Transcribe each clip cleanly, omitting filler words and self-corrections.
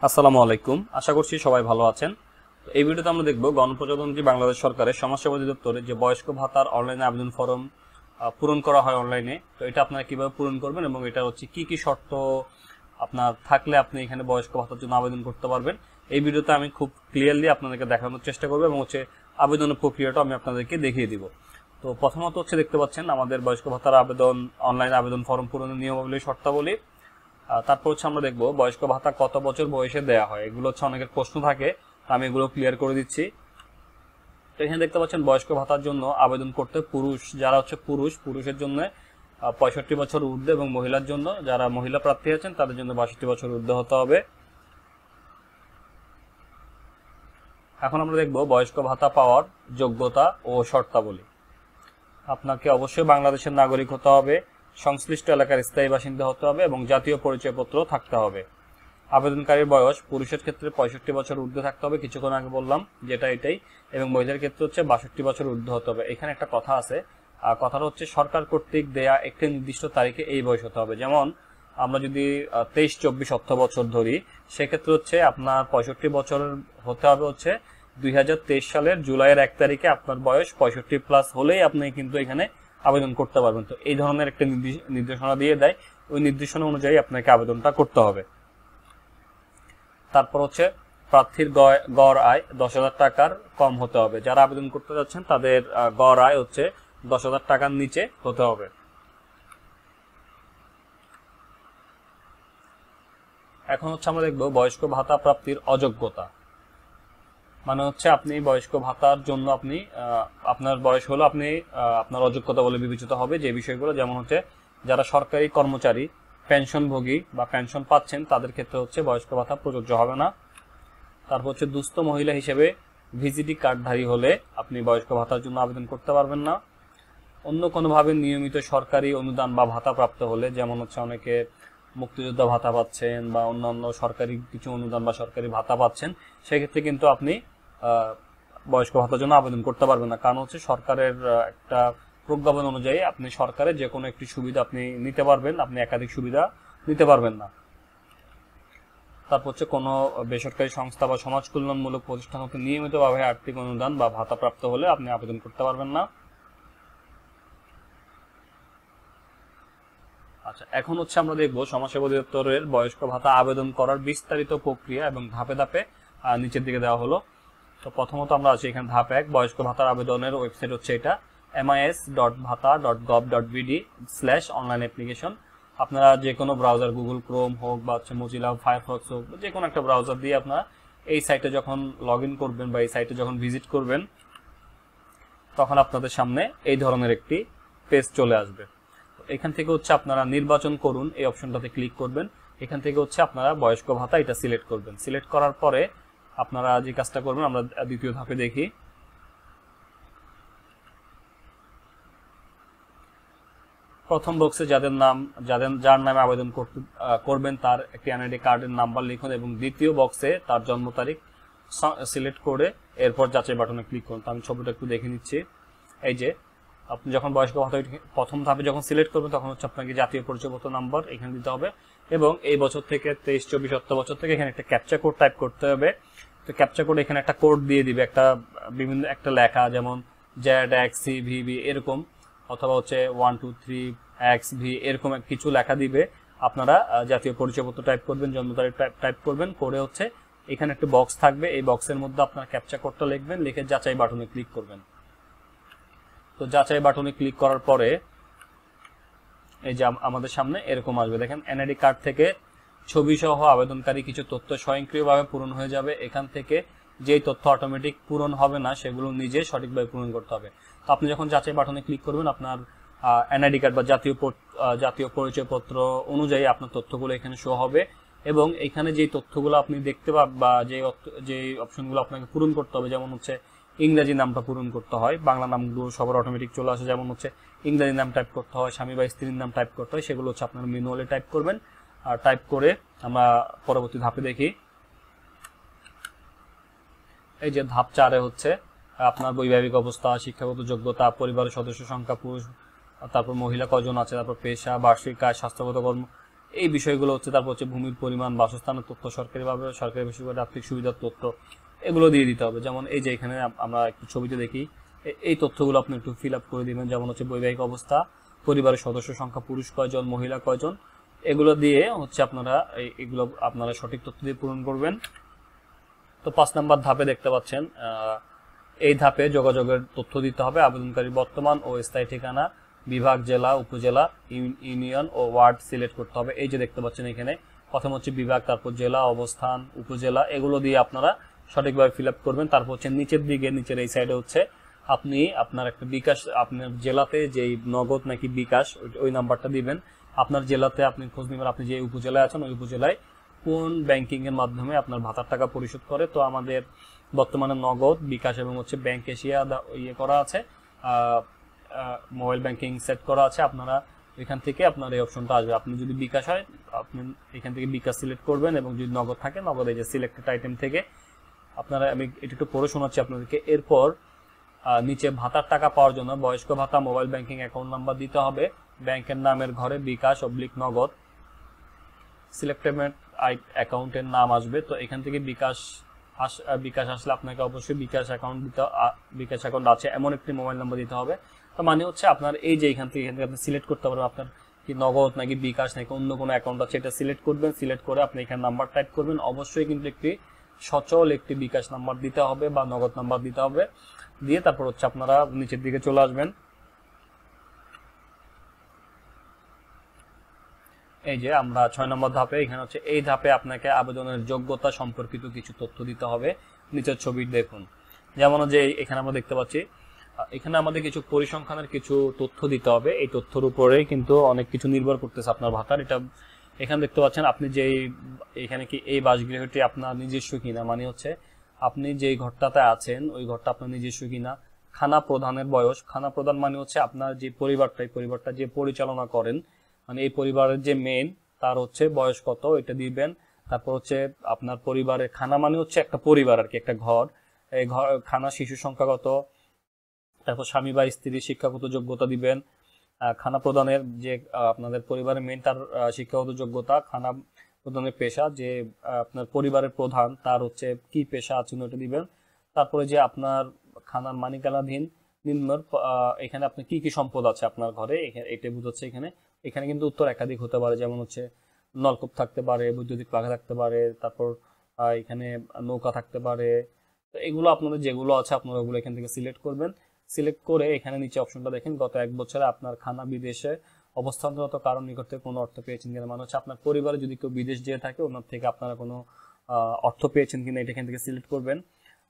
আসসালামু আলাইকুম। আশা করছি সবাই ভালো আছেন। এই ভিডিওতে আমরা দেখব গণপ্রজাতন্ত্রী বাংলাদেশ সরকারের সমাজসেবা অধিদপ্তরের যে বয়স্ক ভাতার অনলাইনে আবেদন ফরম পূরণ করা হয় অনলাইনে। তো এটা আপনারা কিভাবে পূরণ করবেন এবং এটা হচ্ছে কি কি শর্ত আপনার থাকলে আপনি এখানে বয়স্ক ভাতার জন্য আবেদন করতে পারবেন। এই ভিডিওতে আমি খুব ক্লিয়ারলি আপনাদেরকে দেখানোর চেষ্টা করব এবং আবেদনের প্রক্রিয়াটা আমি আপনাদেরকে দেখিয়ে দিব। তো প্রথমত দেখতে পাচ্ছেন আমাদের বয়স্ক ভাতার আবেদন অনলাইন আবেদন ফরম পূরণের নিয়মাবলী শর্তাবলী। তারপর আমরা দেখব বয়স্ক ভাতা কত বছর বয়সে দেয়া হয়। এগুলো অনেকের প্রশ্ন থাকে, আমি এগুলো ক্লিয়ার করে দিচ্ছি। তো এখানে দেখতে পাচ্ছেন বয়স্ক ভাতার জন্য আবেদন করতে যারা পুরুষের জন্য 65 বছর ঊর্ধ্বে এবং মহিলার জন্য যারা মহিলা প্রার্থী আছেন তাদের জন্য 62 বছর ঊর্ধ্বে হতে হবে। এখন আমরা দেখব বয়স্ক ভাতা পাওয়ার যোগ্যতা ও শর্তাবলী। আপনাকে অবশ্যই বাংলাদেশের নাগরিক হতে হবে, সংশ্লিষ্ট এলাকার স্থায়ী বাসিন্দা হতে হবে এবং জাতীয় পরিচয়পত্র থাকতে হবে। আবেদনকারীর বয়স পুরুষের ক্ষেত্রে 65 বছর ঊর্ধ্বে থাকতে হবে, কিছুক্ষণ আগে বললাম যেটা এটাই, এবং মহিলার ক্ষেত্রে 62 বছর ঊর্ধ্বে হতে হবে। এখানে একটা কথা আছে, কথাটা সরকার কর্তৃক দেয়া একটি নির্দিষ্ট তারিখে এই বয়স হতে হবে। যেমন আমরা যদি 23-24 অর্থ বছর ধরি, সেক্ষেত্রে আপনার 65 বছরের হতে হবে 2023 সালের জুলাইয়ের 1 তারিখে আপনার বয়স 65+ হলেই আপনি কিন্তু এখানে আবেদন করতে পারবেন। তো এই ধরনের একটা নির্দেশনা দিয়ে দেয়, ওই নির্দেশনা অনুযায়ী আপনাকে আবেদনটা করতে হবে। তারপর প্রার্থীর গড় আয় 10,000 টাকার কম হতে হবে। যারা আবেদন করতে যাচ্ছেন তাদের গড় আয় 10,000 টাকার নিচে হতে হবে। এখন আমরা দেখব বয়স্ক ভাতা প্রাপ্তির অযোগ্যতা। মানে আপনি বয়স্ক ভাতার জন্য আপনার বয়স হলো আপনার অযোগ্যতা বলে বিবেচিত হবে যে বিষয়গুলো, যেমন যারা সরকারি কর্মচারী, পেনশনভোগী বা পেনশন পাচ্ছেন তাদের ক্ষেত্রে বয়স্ক ভাতা প্রযোজ্য হবে না। তারপর দুস্থ মহিলা হিসেবে ভিজিটি কার্ডধারী হলে আপনি বয়স্ক ভাতার জন্য আবেদন করতে পারবেন না। অন্য কোনোভাবে নিয়মিত সরকারি অনুদান বা ভাতা প্রাপ্ত হলে, যেমন অনেকে মুক্তিযোদ্ধা ভাতা পাচ্ছেন বা অন্যান্য সরকারি কিছু অনুদান বা সরকারি ভাতা পাচ্ছেন, সেক্ষেত্রে কিন্তু আপনি বয়স্ক ভাতার জন্য আবেদন করতে পারবেন না। কারণ সরকারের একটা প্রজ্ঞাপন অনুযায়ী আপনি সরকারের যে কোনো একটি সুবিধা আপনি নিতে পারবেন, আপনি একাধিক সুবিধা নিতে পারবেন না। তারপর কোনো বেসরকারি সংস্থা বা সমাজ কল্যাণমূলক প্রতিষ্ঠান হতে নিয়মিতভাবে আর্থিক অনুদান বা ভাতা প্রাপ্ত হলে আপনি আবেদন করতে পারবেন না। আচ্ছা, এখন আমরা দেখব সমাজসেবা অধিদপ্তরের বয়স্ক ভাতা আবেদন করার বিস্তারিত প্রক্রিয়া এবং ধাপে ধাপে নিচের দিকে দেওয়া হলো। তো প্রথমত আমরা আছি এখানে ধাপ 1, বয়স্ক ভাতার আবেদনের ওয়েবসাইট এটা mis.bhata.gov.bd/online application। আপনারা যে কোনো ব্রাউজার, গুগল ক্রোম হোক বা মোজিলা ফায়ারফক্স হোক, যে কোনো একটা ব্রাউজার দিয়ে আপনারা এই সাইটে যখন লগ ইন করবেন বা এই সাইটে যখন ভিজিট করবেন, তখন আপনাদের সামনে এই ধরনের একটি পেজ চলে আসবে। এখান থেকে আপনারা নির্বাচন করুন এই অপশনটাতে ক্লিক করবেন। এখান থেকে আপনারা বয়স্ক ভাতা এটা সিলেক্ট করবেন। সিলেক্ট করার পরে আপনারা যে কাজটা করবেন আমরা দ্বিতীয় ধাপে দেখি। প্রথম বক্সে যার নামে আবেদন করবেন তার একটি এনআইডি কার্ডের নাম্বার লিখুন এবং দ্বিতীয় বক্সে তার জন্ম তারিখ সিলেক্ট করে এরপর যাচাই বাটনে ক্লিক করুন। আমি ছবিটা একটু দেখে নিচ্ছি। এই যে আপনি যখন বয়স্ক ভাতা প্রথম ধাপে যখন সিলেক্ট করবেন তখন আপনাকে জাতীয় পরিচয়পত্র নাম্বার এখানে দিতে হবে এবং এই বছর থেকে 23-24 অর্থ বছর থেকে এখানে একটা ক্যাপচা কোড টাইপ করতে হবে। তো ক্যাপচা কোড এখানে একটা কোড দিয়ে দিবে, একটা লেখা, যেমন ZXCVB এরকম, অথবা 123XV এরকম কিছু লেখা দিবে। আপনারা জাতীয় পরিচয়পত্র টাইপ করবেন, জন্ম তারিখ টাইপ করবেন, করে এখানে একটা বক্স থাকবে, এই বক্সের মধ্যে আপনার ক্যাপচা কোডটা লিখবেন, লিখে যাচাই বাটনে ক্লিক করবেন। তো যাচাই বাটনে ক্লিক করার পরে এই যে আমাদের সামনে এরকম আসবে, দেখেন এনআইডি কার্ড থেকে ছবি সহ আবেদনকারী কিছু তথ্য স্বয়ংক্রিয়ভাবে পূরণ হয়ে যাবে। এখান থেকে যেই তথ্য অটোমেটিক পূরণ হবে না সেগুলো নিজে সঠিকভাবে পূরণ করতে হবে। তো আপনি যখন যাচাই বাটনে ক্লিক করবেন আপনার এনআইডি কার্ড বা জাতীয় পরিচয়পত্র অনুযায়ী আপনার তথ্যগুলো এখানে শো হবে এবং এখানে যেই তথ্যগুলো আপনি দেখতে পাবেন বা যে অপশনগুলো আপনাকে পূরণ করতে হবে, যেমন ইংরেজি নামটা পূরণ করতে হয়, বাংলা নামগুলো সবার অটোমেটিক চলে আসে, যেমন ইংরেজি নাম টাইপ করতে হয়, স্বামী বা স্ত্রীর নাম টাইপ করতে হয়, সেগুলো আপনার ম্যানুয়ালি টাইপ করবেন। আর টাইপ করে আমরা পরবর্তী ধাপে দেখি। এই যে ধাপ 4-এ আপনার বৈবাহিক অবস্থা, শিক্ষাগত যোগ্যতা, পরিবারের সদস্য সংখ্যা, পুরুষ তারপর মহিলা কজন আছে, তারপর পেশা, বার্ষিক আয়, স্বাস্থ্যগত কর্ম, এই বিষয়গুলো হচ্ছে। তারপর হচ্ছে ভূমির পরিমাণ, বাসস্থানের তথ্য, সরকারি বেসরকারি আর্থিক সুবিধার তথ্য, এগুলো দিয়ে দিতে হবে। যেমন এই যে এখানে আমরা একটু ছবিতে দেখি, এই তথ্যগুলো আপনি একটু ফিল আপ করে দিবেন। যেমন হচ্ছে বৈবাহিক অবস্থা, পরিবারের সদস্য সংখ্যা, পুরুষ কয়জন, মহিলা কয়জন, এগুলো দিয়ে হচ্ছে আপনারা এগুলো আপনারা সঠিক তথ্য দিয়ে পূরণ করবেন। তো 5 নম্বর ধাপে দেখতে পাচ্ছেন, এই ধাপে যোগাযোগের তথ্য দিতে হবে। আবেদনকারীর বর্তমান ও স্থায়ী ঠিকানা, বিভাগ, জেলা, উপজেলা, ইউনিয়ন ও ওয়ার্ড সিলেক্ট করতে হবে। এই যে দেখতে পাচ্ছেন এখানে প্রথম হচ্ছে বিভাগ, তারপর জেলা, অবস্থান, উপজেলা, এগুলো দিয়ে আপনারা সঠিকভাবে ফিল আপ করবেন। তারপর হচ্ছে নিচের দিকে, নিচের এই সাইডে হচ্ছে আপনি আপনার একটা বিকাশ, আপনার জেলাতে যেই নগদ নাকি বিকাশ ওই নাম্বারটা দিবেন। আপনার জেলাতে আপনি খোঁজ নেবেন আপনি যে উপজেলায় আছেন ওই উপজেলায় কোন ব্যাংকিং এর মাধ্যমে আপনার ভাতার টাকা পরিশোধ করে। তো আমাদের বর্তমানে নগদ, বিকাশ এবং হচ্ছে ব্যাংক এশিয়া ইয়ে করা আছে, মোবাইল ব্যাংকিং সেট করা আছে। আপনারা এখান থেকে আপনার এই অপশনটা আসবে। আপনি যদি বিকাশ হয় আপনি এখান থেকে বিকাশ সিলেক্ট করবেন, এবং যদি নগদ থাকে নগদ, এই যে সিলেক্টেড আইটেম থেকে আপনারা, আমি এটা একটু পড়ে শোনাচ্ছি আপনাদেরকে। এরপর নিচে ভাতার টাকা পাওয়ার জন্য বয়স্ক ভাতা, মোবাইল ব্যাংকিং অ্যাকাউন্ট নাম্বার দিতে হবে। ব্যাংকের নামের ঘরে বিকাশ / নগদ, সিলেক্টেড অ্যাকাউন্টের নাম আসবে। তো এখান থেকে বিকাশ আসলে আপনাকে অবশ্যই বিকাশ অ্যাকাউন্ট আছে এমন একটি মোবাইল নাম্বার দিতে হবে। তো মানে হচ্ছে আপনার এই যে এখান থেকে আপনি সিলেক্ট করতে পারবেন আপনার কি নগদ নাকি বিকাশ নাকি অন্য কোনো অ্যাকাউন্ট আছে, এটা সিলেক্ট করবেন। সিলেক্ট করে আপনি এখানে নাম্বার টাইপ করবেন। অবশ্যই কিন্তু একটি সচল একটি বিকাশ নাম্বার দিতে হবে বা নগদ নাম্বার দিতে হবে। দিয়ে তারপর হচ্ছে আপনারা নিচের দিকে চলে আসবেন। এই যে আমরা 6 নম্বর ধাপে, এখানে হচ্ছে এই ধাপে আপনাকে আবেদনের যোগ্যতা সম্পর্কিত কিছু তথ্য দিতে হবে। নিচের ছবি দেখুন, যেমন যে এখানে আমরা দেখতে পাচ্ছি, এখানে আমাদের কিছু পরিসংখ্যানের কিছু তথ্য দিতে হবে। এই তথ্যের উপরে কিন্তু অনেক কিছু নির্ভর করতেছে আপনার ভাতার। এটা এখানে দেখতে পাচ্ছেন আপনি যেই এখানে কি এই বাসগৃহটি আপনার নিজস্ব কিনা, মানে হচ্ছে আপনি যেই ঘরটাতে আছেন ওই ঘরটা আপনার নিজস্ব কিনা। খানা প্রধানের বয়স, খানা প্রধান মানে হচ্ছে আপনার যে পরিবারটা যে পরিচালনা করেন, মানে এই পরিবারের যে মেইন, তার হচ্ছে বয়স কত এটা দিবেন। তারপর হচ্ছে আপনার পরিবারের খানা মানে হচ্ছে একটা পরিবার আর কি, একটা ঘর, এই ঘর খানা শিশু সংখ্যা কত, তারপর স্বামী বা স্ত্রীর শিক্ষাগত যোগ্যতা দিবেন। খানা প্রদানের যে আপনাদের পরিবারের মেইন, তার শিক্ষাগত যোগ্যতা, খানা প্রদানের পেশা, যে আপনার পরিবারের প্রধান তার হচ্ছে কি পেশা আছে ওটা দিবেন। তারপরে যে আপনার খানার মালিকানাধীন নিম্নর এখানে আপনি কি কি সম্পদ আছে আপনার ঘরে, এটা বুঝাচ্ছে এখানে। এখানে কিন্তু উত্তর একাধিক হতে পারে, যেমন হচ্ছে নলকূপ থাকতে পারে, বৈদ্যুতিক পাখা থাকতে পারে, তারপর এখানে নৌকা থাকতে পারে। তো এগুলো আপনাদের যেগুলো আছে আপনারা ওগুলো এখান থেকে সিলেক্ট করবেন। সিলেক্ট করে এখানে নিচে অপশনটা দেখেন, গত 1 বছরে আপনার খানা বিদেশে অবস্থানরত কারণ নিকট থেকে কোনো অর্থ পেয়েছেন কিনা, মানে হচ্ছে আপনার পরিবারে যদি কেউ বিদেশ যেয়ে থাকে ওনার থেকে আপনারা কোনো অর্থ পেয়েছেন কিনা, এটা এখান থেকে সিলেক্ট করবেন।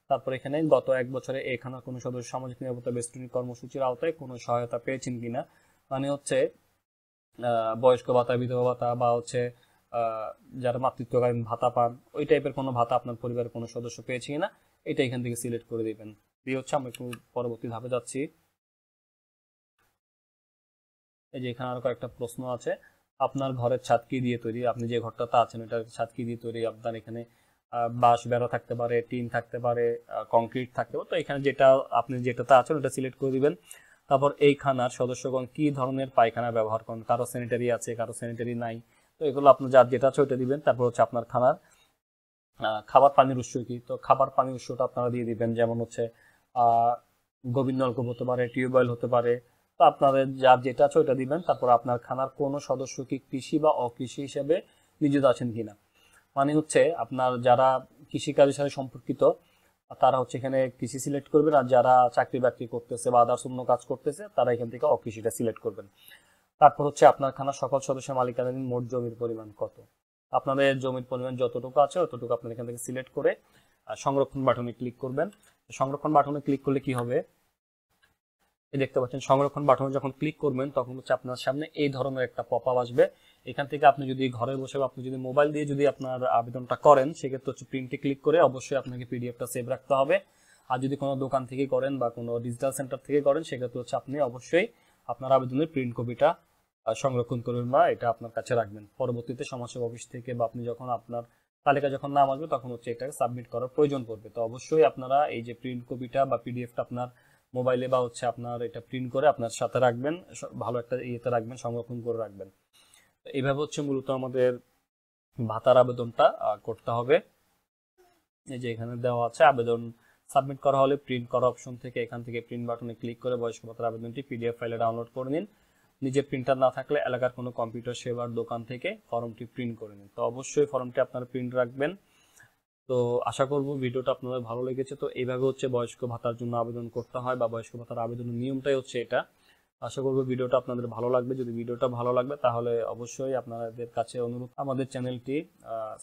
তারপর এখানে গত 1 বছরে এই খানার কোনো সদস্য সামাজিক নিরাপত্তা বেষ্টনী কর্মসূচির আওতায় কোনো সহায়তা পেয়েছেন কিনা, মানে হচ্ছে বয়স্ক ভাতা, বিধবা ভাতা, বা হচ্ছে যারা মাতৃত্বকালীন ভাতা পান, ওই টাইপের কোনো ভাতা আপনার পরিবারের কোনো সদস্য পেয়েছে কিনা, এটা এখান থেকে সিলেক্ট করে দিবেন। দিয়ে হচ্ছে আমরা একটু পরবর্তী ধাপে যাচ্ছি। এই যে এখানে আরো কয়েকটা প্রশ্ন আছে। আপনার ঘরের ছাদ কি দিয়ে তৈরি, আপনি যে ঘরটাতে আছেন এটার ছাদ কি দিয়ে তৈরি। আপনার এখানে বাঁশ বেড়া থাকতে পারে, টিন থাকতে পারে, কংক্রিট থাকতে পারে। তো এখানে যেটা আপনি যেটাতে আছেন ওটা সিলেক্ট করে দিবেন। তারপর এই খানার সদস্যগণ কি ধরনের পায়খানা ব্যবহার করেন, কারো স্যানিটারি আছে কারো স্যানিটারি নাই, তো এগুলো আপনার যার যেটা আছে ওটা দিবেন। তারপর হচ্ছে আপনার খানার খাবার পানির উৎস কি, তো খাবার পানির উৎসটা আপনারা দিয়ে দিবেন, যেমন হচ্ছে গভীর নলকূপ হতে পারে, টিউবওয়েল হতে পারে। তো আপনাদের যার যেটা আছে ওটা দিবেন। তারপর আপনার খানার কোনো সদস্য কি কৃষি বা অকৃষি হিসেবে নিয়োজিত আছেন কিনা, মানে হচ্ছে আপনার যারা কৃষিকাজের সাথে সম্পর্কিত তারা হচ্ছে এখানে কৃষি সিলেক্ট করবেন, আর যারা চাকরি বাকরি করতেছে বা আদার্স অন্য কাজ করতেছে তারা এখান থেকে অকৃষিটা সিলেক্ট করবেন। তারপর হচ্ছে আপনার খানার সকল সদস্যের মালিকানাধীন মোট জমির পরিমাণ কত, আপনাদের জমির পরিমাণ যতটুকু আছে ততটুকু আপনার এখান থেকে সিলেক্ট করে সংরক্ষণ বাটনে ক্লিক করবেন। সংরক্ষণ বাটনে ক্লিক করলে কি হবে, এই দেখতে পাচ্ছেন সংরক্ষণ বাটনে যখন ক্লিক করবেন তখন হচ্ছে আপনার সামনে এই ধরনের একটা পপ আপ আসবে। এখান থেকে আপনি যদি ঘরে বসে আপনি যদি মোবাইল দিয়ে যদি আপনার আবেদনটা করেন সেক্ষেত্রে হচ্ছে প্রিন্টে ক্লিক করে অবশ্যই আপনাকে পিডিএফটা সেভ রাখতে হবে। আর যদি কোনো দোকান থেকে করেন বা কোনো ডিজিটাল সেন্টার থেকে করেন সেক্ষেত্রে হচ্ছে আপনি অবশ্যই আপনার আবেদনের প্রিন্ট কপিটা সংরক্ষণ করবেন বা এটা আপনার কাছে রাখবেন। পরবর্তীতে সমাজসেবা অফিস থেকে বা আপনি যখন আপনার তালিকা যখন নাম আসবে তখন হচ্ছে এটাকে সাবমিট করার প্রয়োজন পড়বে। তো অবশ্যই আপনারা এই যে প্রিন্ট কপিটা বা পিডিএফটা আপনার মোবাইলে বা হচ্ছে আপনার এটা প্রিন্ট করে আপনার সাথে রাখবেন, ভালো একটা ইয়েতে রাখবেন, সংরক্ষণ করে রাখবেন। এইভাবে হচ্ছে মূলত আমাদের ভাতার আবেদনটা করতে হবে। এই যে এখানে দেওয়া আছে, আবেদন সাবমিট করা হলে প্রিন্ট করা অপশন থেকে এখান থেকে প্রিন্ট বাটনে ক্লিক করে বয়স্ক ভাতার আবেদনটি পিডিএফ ফাইলে ডাউনলোড করে নিন। নিজের প্রিন্টার না থাকলে এলাকার কোনো কম্পিউটার সেবার দোকান থেকে ফর্মটি প্রিন্ট করে নিন। তো অবশ্যই ফর্মটি আপনারা প্রিন্ট রাখবেন। তো আশা করব ভিডিওটা আপনাদের ভালো লেগেছে। তো এইভাবে হচ্ছে বয়স্ক ভাতার জন্য আবেদন করতে হয়, বা বয়স্ক ভাতার আবেদনের নিয়মটাই হচ্ছে এটা। আশা করব ভিডিওটা আপনাদের ভালো লাগবে। যদি ভিডিওটা ভালো লাগবে তাহলে অবশ্যই আপনাদের কাছে অনুরোধ আমাদের চ্যানেলটি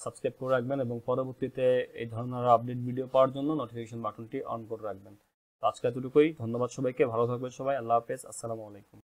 সাবস্ক্রাইব করে রাখবেন এবং পরবর্তীতে এই ধরনের আপডেট ভিডিও পাওয়ার জন্য নোটিফিকেশন বাটনটি অন করে রাখবেন। তো আজকে এতটুকুই। ধন্যবাদ সবাইকে, ভালো থাকবেন সবাই। আল্লাহ হাফেজ, আসসালামু আলাইকুম।